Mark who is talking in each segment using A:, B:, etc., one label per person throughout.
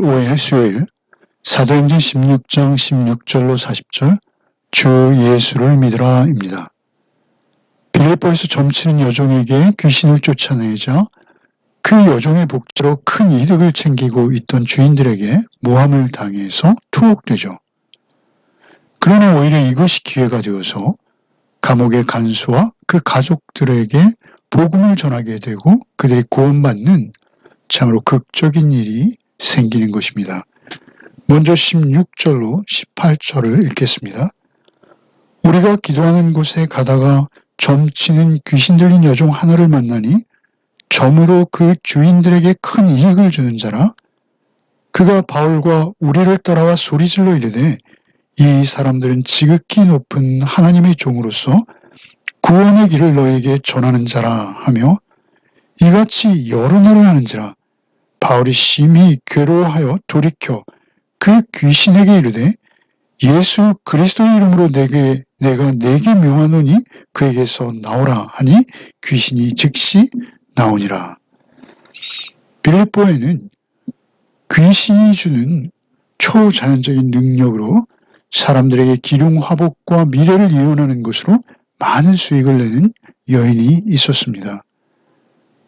A: 6월 5일 수요일 사도행전 16장 16절로 40절 주 예수를 믿으라입니다. 빌립보에서 점치는 여종에게 귀신을 쫓아내자 그 여종의 복지로 큰 이득을 챙기고 있던 주인들에게 모함을 당해서 투옥되죠. 그러나 오히려 이것이 기회가 되어서 감옥의 간수와 그 가족들에게 복음을 전하게 되고 그들이 구원받는 참으로 극적인 일이 생기는 것입니다. 먼저 16절로 18절을 읽겠습니다. 우리가 기도하는 곳에 가다가 점치는 귀신 들린 여종 하나를 만나니 점으로 그 주인들에게 큰 이익을 주는 자라. 그가 바울과 우리를 따라와 소리질러 이르되 이 사람들은 지극히 높은 하나님의 종으로서 구원의 길을 너에게 전하는 자라 하며 이같이 여러 날을 하는지라. 바울이 심히 괴로워하여 돌이켜 그 귀신에게 이르되 예수 그리스도의 이름으로 내가 네게 명하노니 그에게서 나오라 하니 귀신이 즉시 나오니라. 빌립보에는 귀신이 주는 초자연적인 능력으로 사람들에게 기륭 화복과 미래를 예언하는 것으로 많은 수익을 내는 여인이 있었습니다.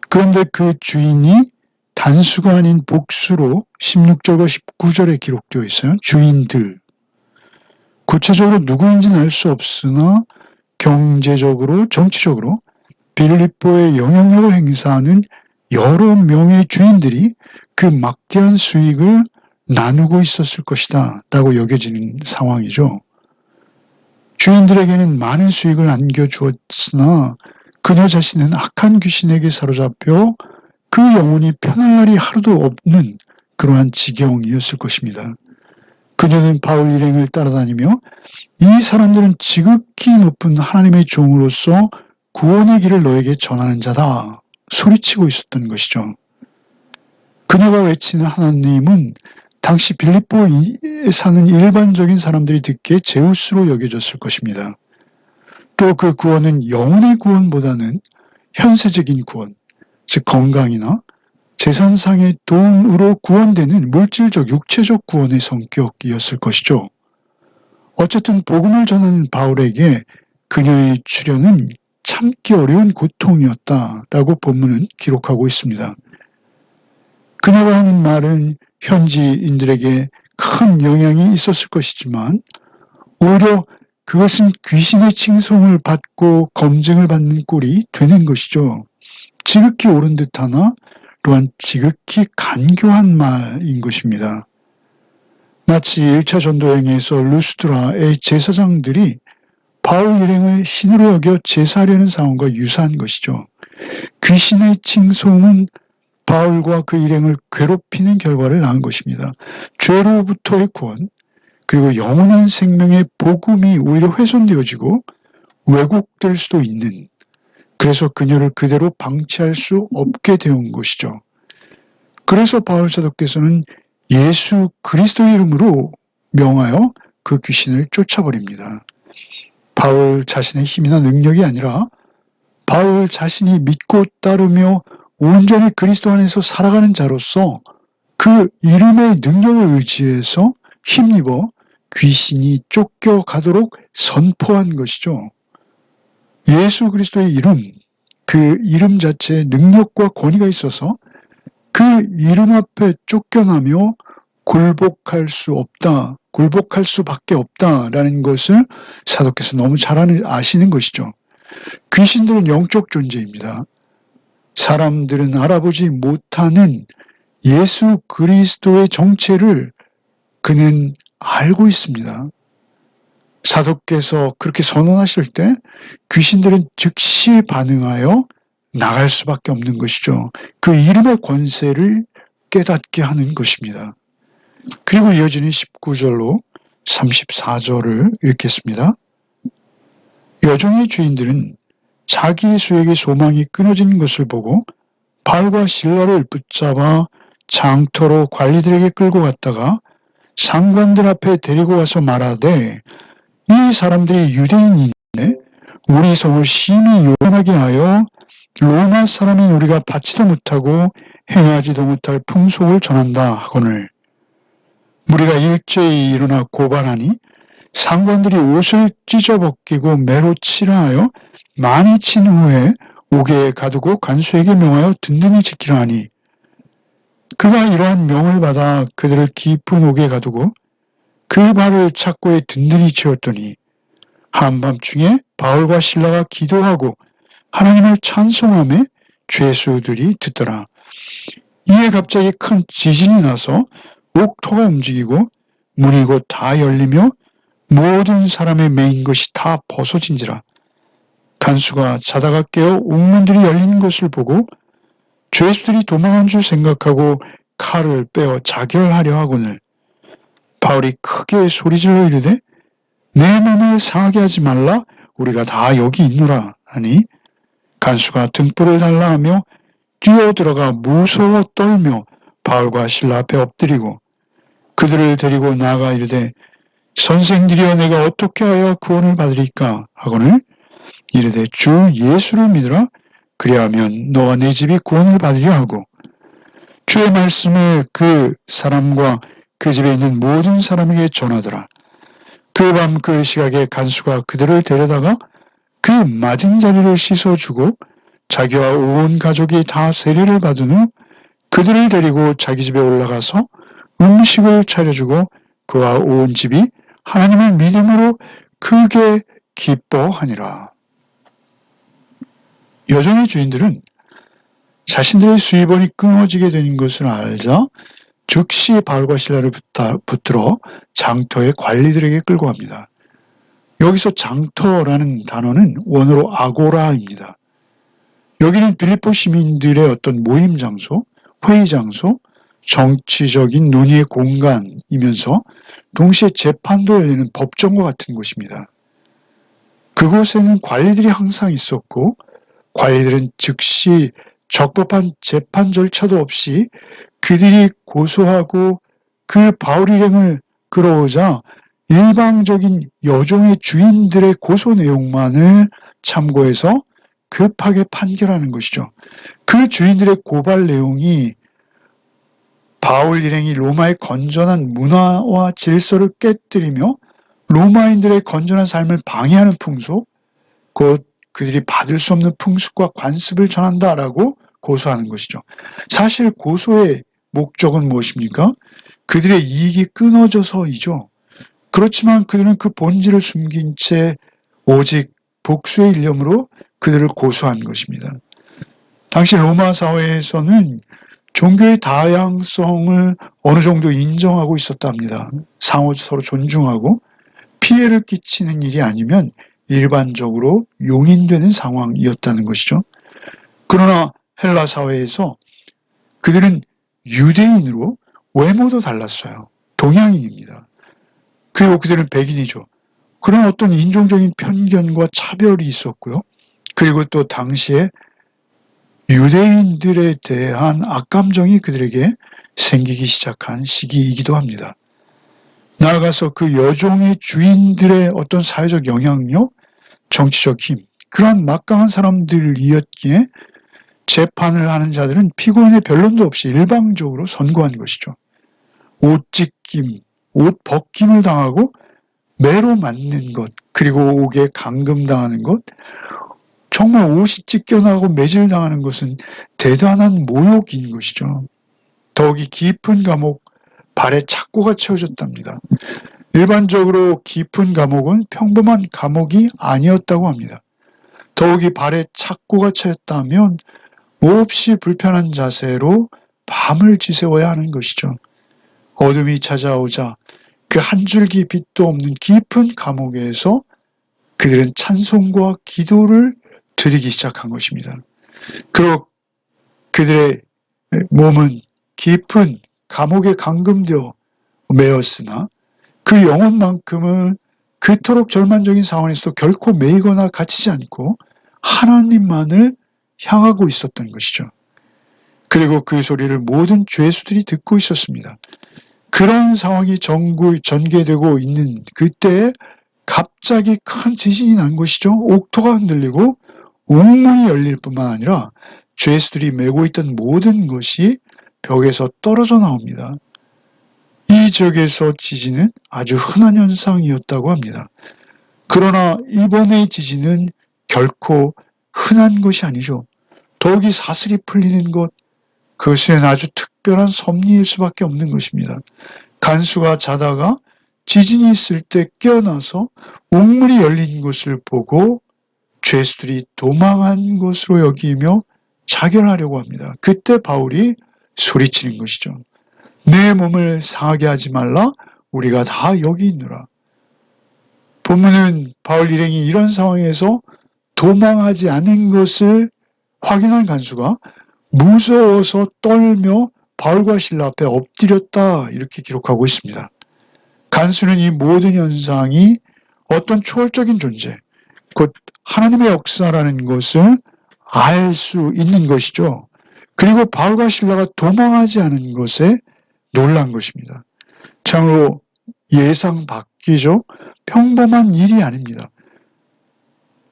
A: 그런데 그 주인이 단수가 아닌 복수로 16절과 19절에 기록되어 있어요. 주인들. 구체적으로 누구인지는 알 수 없으나 경제적으로, 정치적으로 빌립보의 영향력을 행사하는 여러 명의 주인들이 그 막대한 수익을 나누고 있었을 것이다 라고 여겨지는 상황이죠. 주인들에게는 많은 수익을 안겨주었으나 그녀 자신은 악한 귀신에게 사로잡혀 그 영혼이 편할 날이 하루도 없는 그러한 지경이었을 것입니다. 그녀는 바울 일행을 따라다니며 이 사람들은 지극히 높은 하나님의 종으로서 구원의 길을 너에게 전하는 자다 소리치고 있었던 것이죠. 그녀가 외치는 하나님은 당시 빌립보에 사는 일반적인 사람들이 듣기에 제우스로 여겨졌을 것입니다. 또 그 구원은 영혼의 구원보다는 현세적인 구원, 즉 건강이나 재산상의 도움으로 구원되는 물질적, 육체적 구원의 성격이었을 것이죠. 어쨌든 복음을 전하는 바울에게 그녀의 출현은 참기 어려운 고통이었다라고 본문은 기록하고 있습니다. 그녀가 하는 말은 현지인들에게 큰 영향이 있었을 것이지만 오히려 그것은 귀신의 칭송을 받고 검증을 받는 꼴이 되는 것이죠. 지극히 옳은 듯하나 또한 지극히 간교한 말인 것입니다. 마치 1차 전도여행에서 루스드라의 제사장들이 바울 일행을 신으로 여겨 제사하려는 상황과 유사한 것이죠. 귀신의 칭송은 바울과 그 일행을 괴롭히는 결과를 낳은 것입니다. 죄로부터의 구원, 그리고 영원한 생명의 복음이 오히려 훼손되어지고 왜곡될 수도 있는, 그래서 그녀를 그대로 방치할 수 없게 되온 것이죠. 그래서 바울 사도께서는 예수 그리스도의 이름으로 명하여 그 귀신을 쫓아버립니다. 바울 자신의 힘이나 능력이 아니라 바울 자신이 믿고 따르며 온전히 그리스도 안에서 살아가는 자로서 그 이름의 능력을 의지해서 힘입어 귀신이 쫓겨가도록 선포한 것이죠. 예수 그리스도의 이름, 그 이름 자체에 능력과 권위가 있어서 그 이름 앞에 쫓겨나며 굴복할 수 없다, 굴복할 수밖에 없다라는 것을 사도께서 너무 잘 아시는 것이죠. 귀신들은 영적 존재입니다. 사람들은 알아보지 못하는 예수 그리스도의 정체를 그는 알고 있습니다. 사도께서 그렇게 선언하실 때 귀신들은 즉시 반응하여 나갈 수밖에 없는 것이죠. 그 이름의 권세를 깨닫게 하는 것입니다. 그리고 이어지는 19절로 34절을 읽겠습니다. 여종의 주인들은 자기의 수에게 소망이 끊어진 것을 보고 바울과 실라를 붙잡아 장터로 관리들에게 끌고 갔다가 상관들 앞에 데리고 와서 말하되 이 사람들이 유대인인데 우리 성을 심히 요란하게 하여 로마 사람인 우리가 받지도 못하고 행하지도 못할 풍속을 전한다 하거늘 무리가 일제히 일어나 고발하니 상관들이 옷을 찢어벗기고 매로 치라하여 많이 친 후에 옥에 가두고 간수에게 명하여 든든히 지키라 하니 그가 이러한 명을 받아 그들을 깊은 옥에 가두고 그 발을 착고에 든든히 채웠더니 한밤중에 바울과 실라가 기도하고 하나님을 찬송하며 죄수들이 듣더라. 이에 갑자기 큰 지진이 나서 옥토가 움직이고 문이 곧 다 열리며 모든 사람의 매인 것이 다 벗어진지라. 간수가 자다가 깨어 옥문들이 열리는 것을 보고 죄수들이 도망한 줄 생각하고 칼을 빼어 자결하려 하거늘 바울이 크게 소리질러 이르되 내 몸을 상하게 하지 말라 우리가 다 여기 있노라 하니 간수가 등불을 달라 하며 뛰어들어가 무서워 떨며 바울과 실라 앞에 엎드리고 그들을 데리고 나아가 이르되 선생들이여 내가 어떻게 하여 구원을 받으리까 하거늘 이르되 주 예수를 믿으라 그리하면 너와 내 집이 구원을 받으리라 하고 주의 말씀을 그 사람과 그 집에 있는 모든 사람에게 전하더라. 그 밤 그 시각에 간수가 그들을 데려다가 그 맞은 자리를 씻어주고 자기와 온 가족이 다 세례를 받은 후 그들을 데리고 자기 집에 올라가서 음식을 차려주고 그와 온 집이 하나님을 믿음으로 크게 기뻐하니라. 여종의 주인들은 자신들의 수입원이 끊어지게 된 것을 알자 즉시 바울과 실라를 붙들어 장터의 관리들에게 끌고 갑니다. 여기서 장터라는 단어는 원어로 아고라입니다. 여기는 빌립보 시민들의 어떤 모임 장소, 회의 장소, 정치적인 논의의 공간이면서 동시에 재판도 열리는 법정과 같은 곳입니다. 그곳에는 관리들이 항상 있었고 관리들은 즉시 적법한 재판 절차도 없이 그들이 고소하고 그 바울 일행을 끌어오자 일방적인 여종의 주인들의 고소 내용만을 참고해서 급하게 판결하는 것이죠. 그 주인들의 고발 내용이 바울 일행이 로마의 건전한 문화와 질서를 깨뜨리며 로마인들의 건전한 삶을 방해하는 풍속, 곧 그들이 받을 수 없는 풍습과 관습을 전한다라고 고소하는 것이죠. 사실 고소의 목적은 무엇입니까? 그들의 이익이 끊어져서이죠. 그렇지만 그들은 그 본질을 숨긴 채 오직 복수의 일념으로 그들을 고소한 것입니다. 당시 로마 사회에서는 종교의 다양성을 어느 정도 인정하고 있었답니다. 상호 서로 존중하고 피해를 끼치는 일이 아니면 일반적으로 용인되는 상황이었다는 것이죠. 그러나 헬라 사회에서 그들은 유대인으로 외모도 달랐어요. 동양인입니다. 그리고 그들은 백인이죠. 그런 어떤 인종적인 편견과 차별이 있었고요. 그리고 또 당시에 유대인들에 대한 악감정이 그들에게 생기기 시작한 시기이기도 합니다. 나아가서 그 여종의 주인들의 어떤 사회적 영향력, 정치적 힘, 그러한 막강한 사람들이었기에 재판을 하는 자들은 피고인의 변론도 없이 일방적으로 선고한 것이죠. 옷 찢김, 옷 벗김을 당하고 매로 맞는 것, 그리고 옥에 감금당하는 것, 정말 옷이 찢겨나가고 매질당하는 것은 대단한 모욕인 것이죠. 더욱이 깊은 감옥, 발에 착고가 채워졌답니다. 일반적으로 깊은 감옥은 평범한 감옥이 아니었다고 합니다. 더욱이 발에 착고가 채웠다면 몹시 불편한 자세로 밤을 지새워야 하는 것이죠. 어둠이 찾아오자 그 한 줄기 빛도 없는 깊은 감옥에서 그들은 찬송과 기도를 드리기 시작한 것입니다. 그리고 그들의 몸은 깊은 감옥에 감금되어 매였으나 그 영혼만큼은 그토록 절망적인 상황에서도 결코 매이거나 갇히지 않고 하나님만을 향하고 있었던 것이죠. 그리고 그 소리를 모든 죄수들이 듣고 있었습니다. 그런 상황이 전개되고 있는 그때에 갑자기 큰 지진이 난 것이죠. 옥토가 흔들리고 옥문이 열릴 뿐만 아니라 죄수들이 메고 있던 모든 것이 벽에서 떨어져 나옵니다. 이 지역에서 지진은 아주 흔한 현상이었다고 합니다. 그러나 이번의 지진은 결코 흔한 것이 아니죠. 더욱이 사슬이 풀리는 것, 그것은 아주 특별한 섭리일 수밖에 없는 것입니다. 간수가 자다가 지진이 있을 때 깨어나서 옥문이 열린 것을 보고 죄수들이 도망한 것으로 여기며 자결하려고 합니다. 그때 바울이 소리치는 것이죠. 내 몸을 상하게 하지 말라, 우리가 다 여기 있노라. 본문은 바울 일행이 이런 상황에서 도망하지 않은 것을 확인한 간수가 무서워서 떨며 바울과 실라 앞에 엎드렸다, 이렇게 기록하고 있습니다. 간수는 이 모든 현상이 어떤 초월적인 존재, 곧 하나님의 역사라는 것을 알 수 있는 것이죠. 그리고 바울과 실라가 도망하지 않은 것에 놀란 것입니다. 참으로 예상 밖이죠. 평범한 일이 아닙니다.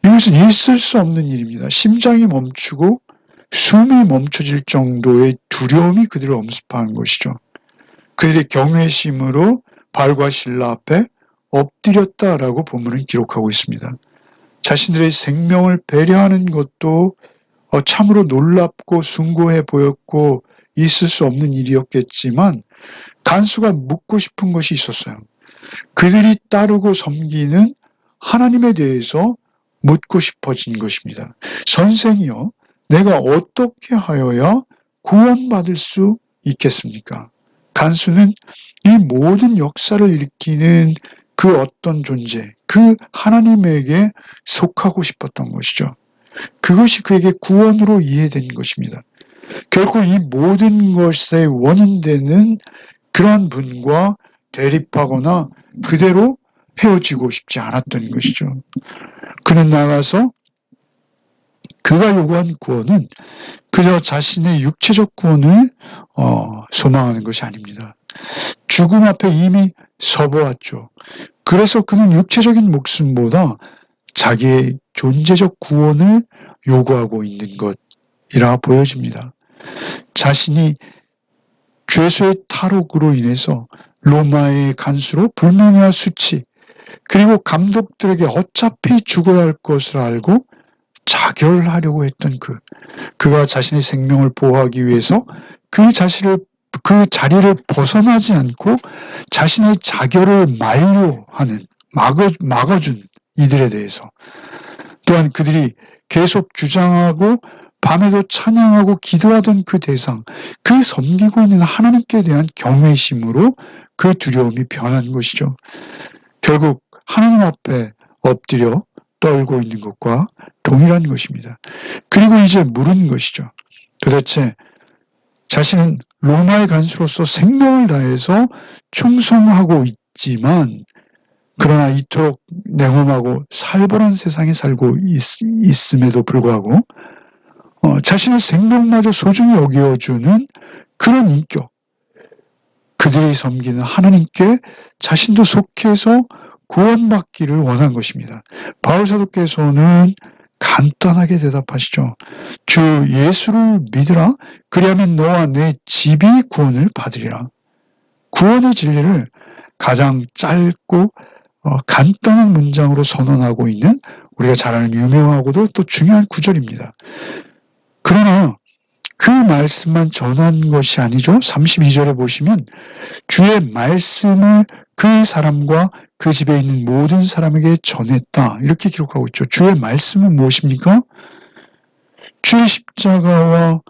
A: 이것은 있을 수 없는 일입니다. 심장이 멈추고 숨이 멈춰질 정도의 두려움이 그들을 엄습하는 것이죠. 그들의 경외심으로 바울과 실라 앞에 엎드렸다라고 본문은 기록하고 있습니다. 자신들의 생명을 배려하는 것도 참으로 놀랍고 숭고해 보였고 있을 수 없는 일이었겠지만 간수가 묻고 싶은 것이 있었어요. 그들이 따르고 섬기는 하나님에 대해서 묻고 싶어진 것입니다. 선생이여, 내가 어떻게 하여야 구원받을 수 있겠습니까? 간수는 이 모든 역사를 일으키는 그 어떤 존재, 그 하나님에게 속하고 싶었던 것이죠. 그것이 그에게 구원으로 이해된 것입니다. 결코 이 모든 것의 원인되는 그러한 분과 대립하거나 그대로 헤어지고 싶지 않았던 것이죠. 그는 나가서 그가 요구한 구원은 그저 자신의 육체적 구원을 소망하는 것이 아닙니다. 죽음 앞에 이미 서보았죠. 그래서 그는 육체적인 목숨보다 자기의 존재적 구원을 요구하고 있는 것이라 보여집니다. 자신이 죄수의 탈옥으로 인해서 로마의 간수로 불명예와 수치, 그리고 감독들에게 어차피 죽어야 할 것을 알고 자결하려고 했던 그가 자신의 생명을 보호하기 위해서 그 자리를 벗어나지 않고 자신의 자결을 만료하는, 막아준 이들에 대해서, 또한 그들이 계속 주장하고 밤에도 찬양하고 기도하던 그 대상, 그 섬기고 있는 하나님께 대한 경외심으로 그 두려움이 변한 것이죠. 결국 하나님 앞에 엎드려 떨고 있는 것과 동일한 것입니다. 그리고 이제 물은 것이죠. 도대체 자신은 로마의 간수로서 생명을 다해서 충성하고 있지만 그러나 이토록 냉엄하고 살벌한 세상에 살고 있음에도 불구하고 자신의 생명마저 소중히 여겨주는 그런 인격, 그들이 섬기는 하나님께 자신도 속해서 구원받기를 원한 것입니다. 바울 사도께서는 간단하게 대답하시죠. 주 예수를 믿으라. 그리하면 너와 내 집이 구원을 받으리라. 구원의 진리를 가장 짧고 간단한 문장으로 선언하고 있는 우리가 잘 아는 유명하고도 또 중요한 구절입니다. 그러나 그 말씀만 전한 것이 아니죠. 32절에 보시면 주의 말씀을 그 사람과 그 집에 있는 모든 사람에게 전했다. 이렇게 기록하고 있죠. 주의 말씀은 무엇입니까? 주의 십자가와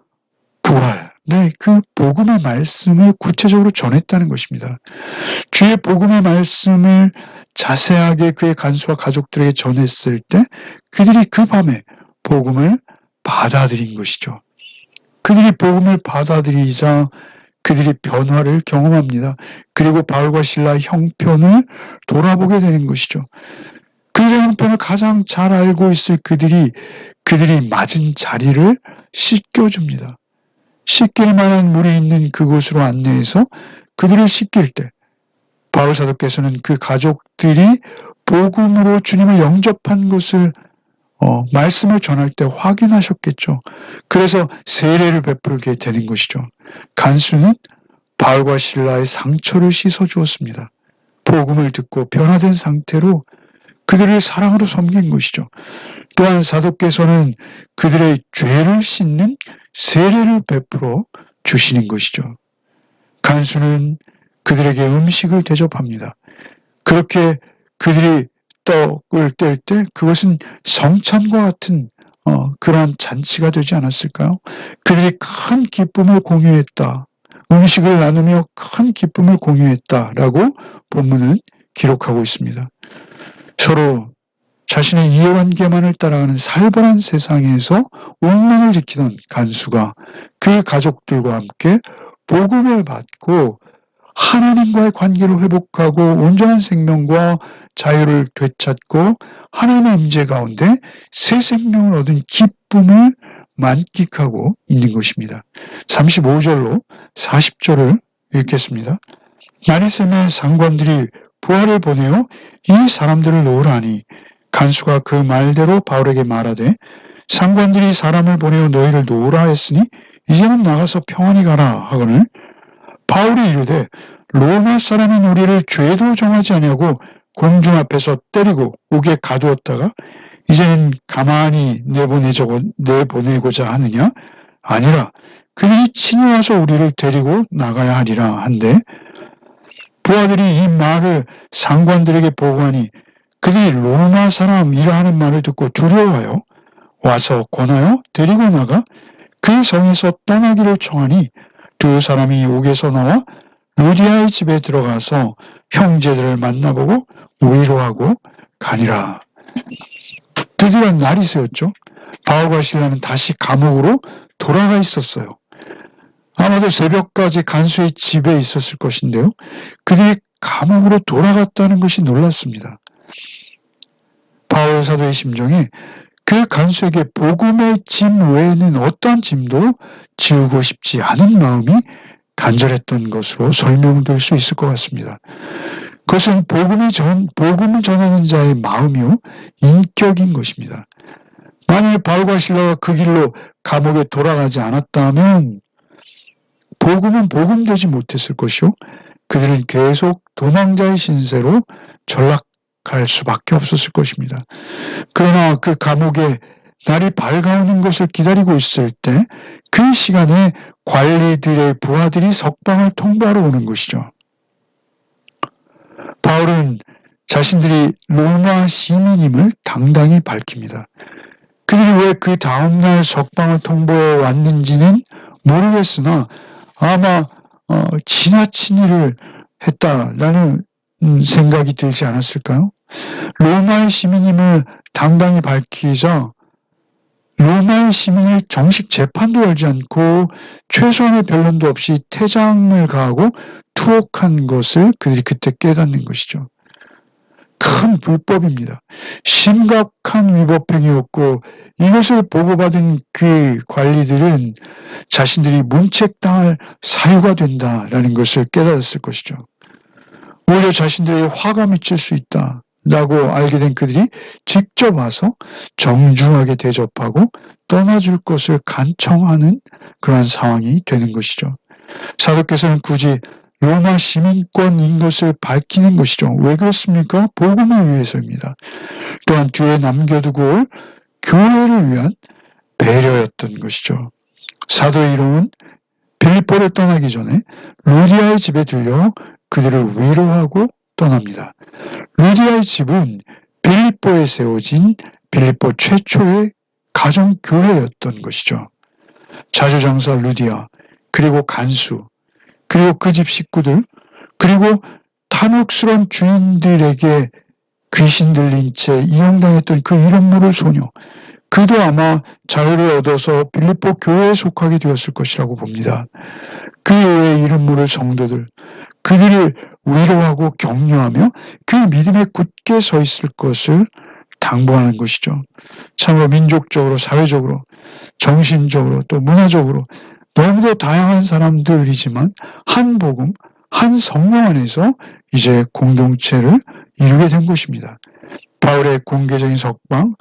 A: 부활, 그 복음의 말씀을 구체적으로 전했다는 것입니다. 주의 복음의 말씀을 자세하게 그의 간수와 가족들에게 전했을 때 그들이 그 밤에 복음을 받아들인 것이죠. 그들이 복음을 받아들이자 그들이 변화를 경험합니다. 그리고 바울과 실라 형편을 돌아보게 되는 것이죠. 그들의 형편을 가장 잘 알고 있을 그들이 맞은 자리를 씻겨줍니다. 씻길 만한 물이 있는 그곳으로 안내해서 그들을 씻길 때 바울 사도께서는 그 가족들이 복음으로 주님을 영접한 것을 말씀을 전할 때 확인하셨겠죠. 그래서 세례를 베풀게 되는 것이죠. 간수는 바울과 실라의 상처를 씻어주었습니다. 복음을 듣고 변화된 상태로 그들을 사랑으로 섬긴 것이죠. 또한 사도께서는 그들의 죄를 씻는 세례를 베풀어 주시는 것이죠. 간수는 그들에게 음식을 대접합니다. 그렇게 그들이 떡을 뗄 때 그것은 성찬과 같은 그러한 잔치가 되지 않았을까요? 그들이 큰 기쁨을 공유했다. 음식을 나누며 큰 기쁨을 공유했다라고 본문은 기록하고 있습니다. 서로 자신의 이해관계만을 따라가는 살벌한 세상에서 운명을 지키던 간수가 그 가족들과 함께 복음을 받고 하나님과의 관계를 회복하고 온전한 생명과 자유를 되찾고 하나님의 임재 가운데 새 생명을 얻은 기쁨을 만끽하고 있는 것입니다. 35절로 40절을 읽겠습니다. 나리샘의 상관들이 부하를 보내어 이 사람들을 놓으라니 간수가 그 말대로 바울에게 말하되 상관들이 사람을 보내어 너희를 놓으라 했으니 이제는 나가서 평안히 가라 하거늘 바울이 이르되 로마 사람인 우리를 죄도 정하지 아니하고 공중 앞에서 때리고 옥에 가두었다가 이제는 가만히 내보내고자 하느냐? 아니라 그들이 친히 와서 우리를 데리고 나가야 하리라 한데 부하들이 이 말을 상관들에게 보고하니 그들이 로마 사람이라 하는 말을 듣고 두려워하여 와서 권하여 데리고 나가 그 성에서 떠나기를 청하니 두 사람이 옥에서 나와 루디아의 집에 들어가서 형제들을 만나보고 위로하고 가니라. 드디어 날이 새었죠. 바울과 실라는 다시 감옥으로 돌아가 있었어요. 아마도 새벽까지 간수의 집에 있었을 것인데요. 그들이 감옥으로 돌아갔다는 것이 놀랐습니다. 바울 사도의 심정에 그 간수에게 복음의 짐 외에는 어떠한 짐도 지우고 싶지 않은 마음이 간절했던 것으로 설명될 수 있을 것 같습니다. 그것은 복음을 전하는 자의 마음이요 인격인 것입니다. 만일 바울과 실라가 그 길로 감옥에 돌아가지 않았다면 복음은 복음되지 못했을 것이요 그들은 계속 도망자의 신세로 전락할 수밖에 없었을 것입니다. 그러나 그 감옥에 날이 밝아오는 것을 기다리고 있을 때 그 시간에 관리들의 부하들이 석방을 통보하러 오는 것이죠. 바울은 자신들이 로마 시민임을 당당히 밝힙니다. 그들이 왜 그 다음날 석방을 통보해 왔는지는 모르겠으나 아마 지나친 일을 했다라는 생각이 들지 않았을까요? 로마의 시민임을 당당히 밝히자 로마의 시민을 정식 재판도 열지 않고 최소한의 변론도 없이 퇴장을 가하고 투옥한 것을 그들이 그때 깨닫는 것이죠. 큰 불법입니다. 심각한 위법행위였고 이것을 보고받은 그 관리들은 자신들이 문책당할 사유가 된다라는 것을 깨달았을 것이죠. 오히려 자신들의 화가 미칠 수 있다라고 알게 된 그들이 직접 와서 정중하게 대접하고 떠나줄 것을 간청하는 그러한 상황이 되는 것이죠. 사도께서는 굳이 로마 시민권인 것을 밝히는 것이죠. 왜 그렇습니까? 복음을 위해서입니다. 또한 뒤에 남겨두고 올 교회를 위한 배려였던 것이죠. 사도의 이름은 빌립보를 떠나기 전에 루디아의 집에 들려 그들을 위로하고 떠납니다. 루디아의 집은 빌립보에 세워진 빌립보 최초의 가정교회였던 것이죠. 자주장사 루디아, 그리고 간수, 그리고 그 집 식구들, 그리고 탐욕스러운 주인들에게 귀신 들린 채 이용당했던 그 이름 모를 소녀, 그도 아마 자유를 얻어서 빌립보 교회에 속하게 되었을 것이라고 봅니다. 그 외의 이름 모를 성도들, 그들을 위로하고 격려하며 그 믿음에 굳게 서 있을 것을 당부하는 것이죠. 참으로 민족적으로, 사회적으로, 정신적으로, 또 문화적으로 너무도 다양한 사람들이지만 한 복음, 한 성령 안에서 이제 공동체를 이루게 된 것입니다. 바울의 공개적인 석방,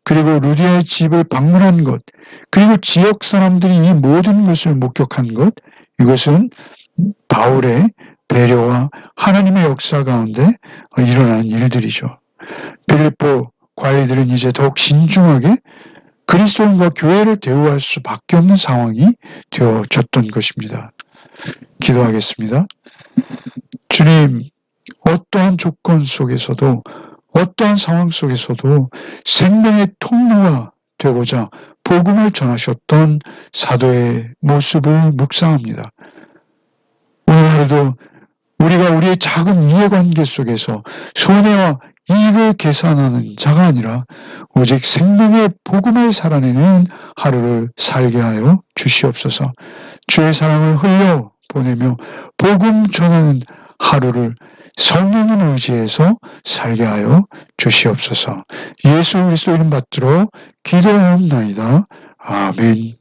A: 그리고 루디아의 집을 방문한 것, 그리고 지역 사람들이 이 모든 것을 목격한 것, 이것은 바울의 배려와 하나님의 역사 가운데 일어나는 일들이죠. 빌립보 관리들은 이제 더욱 신중하게 그리스도인과 교회를 대우할 수밖에 없는 상황이 되어졌던 것입니다. 기도하겠습니다. 주님, 어떠한 조건 속에서도 어떠한 상황 속에서도 생명의 통로가 되고자 복음을 전하셨던 사도의 모습을 묵상합니다. 오늘 하루도 우리가 우리의 작은 이해관계 속에서 손해와 이익을 계산하는 자가 아니라 오직 생명의 복음을 살아내는 하루를 살게 하여 주시옵소서. 주의 사랑을 흘려 보내며 복음 전하는 하루를 성령의 의지에서 살게 하여 주시옵소서. 예수 그리스도 이름 받들어 기도하옵나이다. 아멘.